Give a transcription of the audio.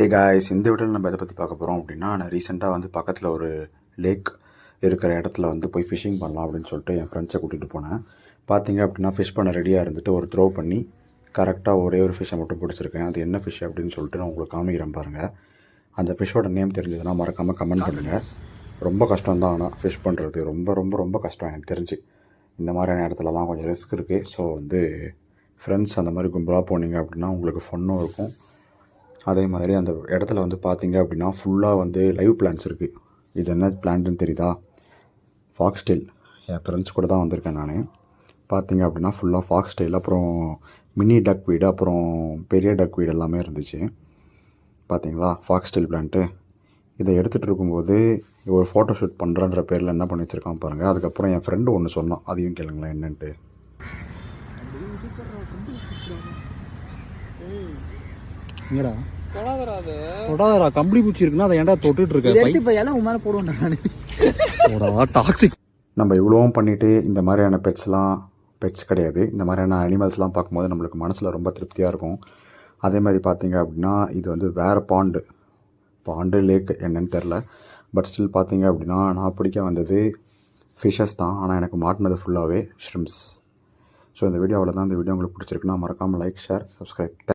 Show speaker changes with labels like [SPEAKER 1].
[SPEAKER 1] Hey guys, இந்த வீடியோவில் நம்ம எதை பற்றி பார்க்க போகிறோம் அப்படின்னா, நான் ரீசெண்டாக வந்து பக்கத்தில் ஒரு லேக் இருக்கிற இடத்துல வந்து போய் ஃபிஷ்ஷிங் பண்ணலாம் அப்படின்னு சொல்லிட்டு என் ஃப்ரெண்ட்ஸை கூட்டிகிட்டு போனேன். பார்த்தீங்க அப்படின்னா ஃபிஷ் பண்ண ரெடியாக இருந்துட்டு ஒரு த்ரோ பண்ணி கரெக்டாக ஒரே ஒரு ஃபிஷ்ஷை மட்டும் பிடிச்சிருக்கேன். அது என்ன ஃபிஷ் அப்படின்னு சொல்லிட்டு நான் உங்களுக்கு காமிக்கிறேன் பாருங்கள். அந்த ஃபிஷ்ஷோட நேம் தெரிஞ்சதுன்னா மறக்காமல் கமெண்ட் பண்ணுங்கள். ரொம்ப கஷ்டம் தான், ஆனால் ஃபிஷ் பண்ணுறது ரொம்ப ரொம்ப ரொம்ப கஷ்டம் எனக்கு தெரிஞ்சு. இந்த மாதிரியான இடத்துலலாம் கொஞ்சம் ரிஸ்க் இருக்குது. ஸோ வந்து ஃப்ரெண்ட்ஸ் அந்த மாதிரி கும்பலாக போனீங்க அப்படின்னா உங்களுக்கு ஃபன்னும் இருக்கும். அதே மாதிரி அந்த இடத்துல வந்து பார்த்தீங்க அப்படின்னா ஃபுல்லாக வந்து லைவ் பிளான்ஸ் இருக்குது. இது என்ன பிளான்ட்டுன்னு தெரியுதா? ஃபாக்ஸ்டெயில். என் ஃப்ரெண்ட்ஸ் கூட தான் வந்திருக்கேன் நான். பார்த்தீங்க அப்படின்னா ஃபுல்லாக ஃபாக்ஸ்டெயில், அப்புறம் மினி டக் வீடு, அப்புறம் பெரிய டக் வீடு எல்லாமே இருந்துச்சு. பார்த்தீங்களா ஃபாக்ஸ்டெயில் பிளான்ட்டு. இதை எடுத்துகிட்டு இருக்கும்போது ஒரு ஃபோட்டோ ஷூட் பண்ணுறன்ற பேரில் என்ன பண்ணி வச்சுருக்கான் பாருங்கள். அதுக்கப்புறம் என் ஃப்ரெண்டு ஒன்று சொன்னான், அதையும் கேளுங்களேன் என்னன்ட்டு.
[SPEAKER 2] எங்கடா தொடாதடா, கம்பளி பூச்சி இருக்குன்னா அதை ஏன்டா தொட்டுட்டு இருக்க? டாக்ஸிக். நம்ம இவ்வளோவும் பண்ணிவிட்டு இந்த மாதிரியான பெட்ஸ் கிடையாது, இந்த மாதிரியான அனிமல்ஸ்லாம் பார்க்கும்போது நம்மளுக்கு மனசில் ரொம்ப திருப்தியாக இருக்கும். அதே மாதிரி பார்த்தீங்க அப்படின்னா இது வந்து வேறு பாண்டு லேக் என்னன்னு தெரில. பட் ஸ்டில் பார்த்தீங்க அப்படின்னா நான் பிடிக்க வந்தது ஃபிஷ்ஷஸ் தான், ஆனால் எனக்கு மாட்டினது ஃபுல்லாகவே ஷ்ரிம்ப்ஸ். ஸோ இந்த வீடியோ அவ்வளோதான். இந்த வீடியோ உங்களுக்கு பிடிச்சிருக்குன்னா மறக்காமல் லைக், ஷேர், சப்ஸ்கிரைப்.